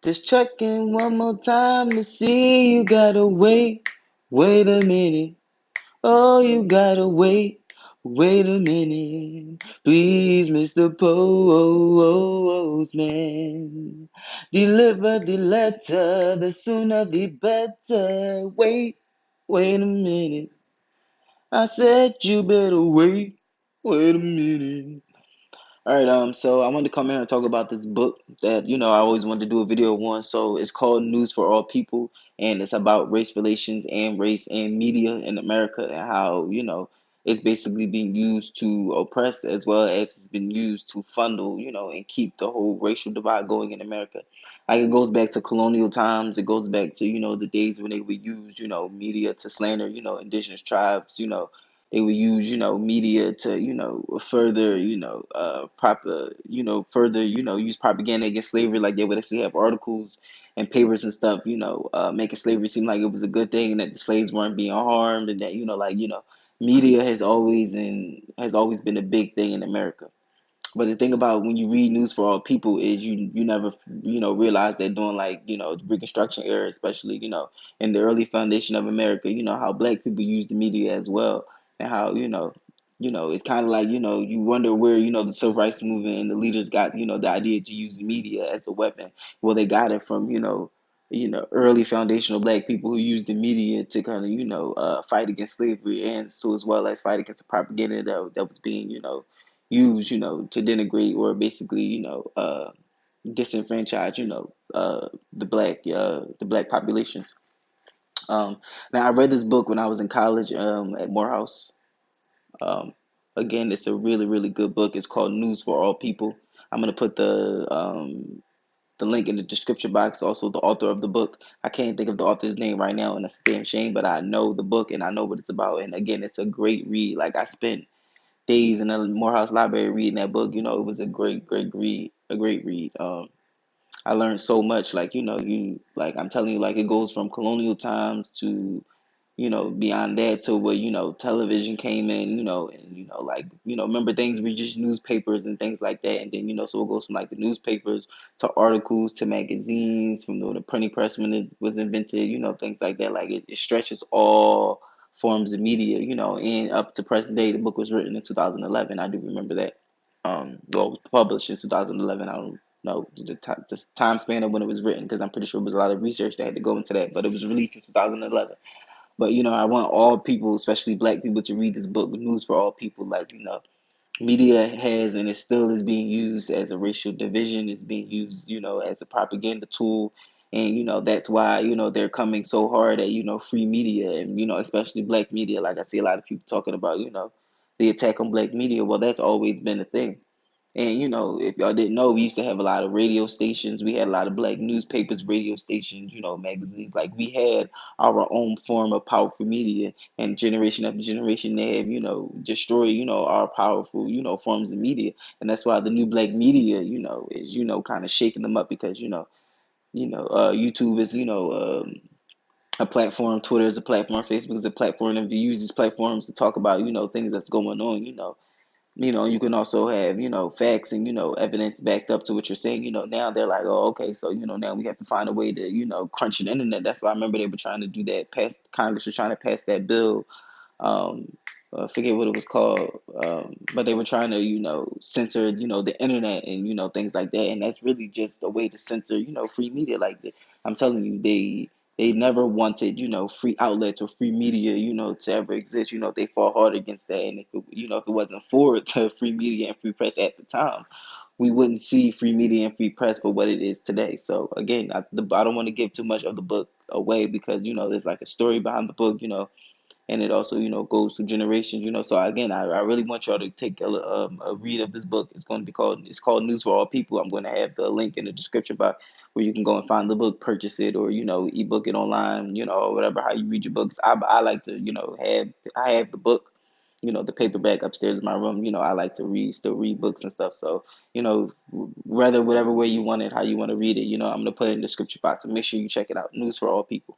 Just checking one more time to see you gotta wait a minute. Oh, you gotta wait a minute. Please, Mr. Postman, deliver the letter, the sooner the better. Wait a minute. I said you better wait a minute. All right, so I wanted to come here and talk about this book that, I always wanted to do a video on. So it's called News for All People, and it's about race relations and race and media in America and how, it's basically being used to oppress as well as it's been used to fundle, and keep the whole racial divide going in America. Like it goes back to colonial times, it goes back to, the days when they would use, media to slander, indigenous tribes, they would use, media to, further, further, use propaganda against slavery. Like they would actually have articles and papers and stuff, making slavery seem like it was a good thing and that the slaves weren't being harmed and that, media has always been a big thing in America. But the thing about when you read News for All People is you never realize that during like the Reconstruction era, especially in the early foundation of America, how black people used the media as well, and how it's kind of like you wonder where the civil rights movement and the leaders got the idea to use the media as a weapon. Well, they got it from early foundational black people who used the media to kind of fight against slavery and so as well as fight against the propaganda that was being used, to denigrate or basically, disenfranchise, the black populations. Now I read this book when I was in college, at Morehouse. Um, Again, it's a really, really good book. It's called News for All People. I'm gonna put the link in the description box. Also, the author of the book. I can't think of the author's name right now, and that's a damn shame. But I know the book and I know what it's about. And again, it's a great read. Like I spent days in the Morehouse Library reading that book. It was a great, great read, a great read. I learned so much. Like I'm telling you, like it goes from colonial times to beyond that to where television came in, and like remember things were just newspapers and things like that, and then so it goes from like the newspapers to articles to magazines from the printing press when it was invented, things like that. Like it stretches all forms of media, and up to present day. The book was written in 2011. I do remember that. Well, it was published in 2011. I don't know the time span of when it was written because I'm pretty sure it was a lot of research that had to go into that, but it was released in 2011. But I want all people, especially black people, to read this book, News for All People. Like, media has and it still is being used as a racial division, it's being used, as a propaganda tool. And, that's why, they're coming so hard at, free media and, especially black media. Like I see a lot of people talking about, the attack on black media. Well, that's always been a thing. And if y'all didn't know, we used to have a lot of radio stations. We had a lot of black newspapers, radio stations, magazines. Like we had our own form of powerful media. And generation after generation, they have, destroyed, our powerful, forms of media. And that's why the new black media, is, kind of shaking them up because, YouTube is, a platform, Twitter is a platform, Facebook is a platform, and if you use these platforms to talk about, things that's going on, you can also have, facts and, evidence backed up to what you're saying. Now they're like, oh, okay, so, now we have to find a way to, crunch the internet. That's why I remember they were trying to do that, Congress was trying to pass that bill. Um, I forget what it was called, but they were trying to, censor, the internet and, things like that. And that's really just a way to censor, free media. Like I'm telling you, they never wanted, free outlets or free media, to ever exist. They fought hard against that. And if it wasn't for the free media and free press at the time, we wouldn't see free media and free press for what it is today. So again, I don't want to give too much of the book away because, there's like a story behind the book, and it also goes through generations. So again, I really want y'all to take a read of this book. It's called News for All People. I'm going to have the link in the description box where you can go and find the book, purchase it, or ebook it online, or whatever, how you read your books. I like to have I have the book, the paperback upstairs in my room. I like to still read books and stuff. So whether whatever way you want it, how you want to read it, I'm gonna put it in the description box, so make sure you check it out. News for All People.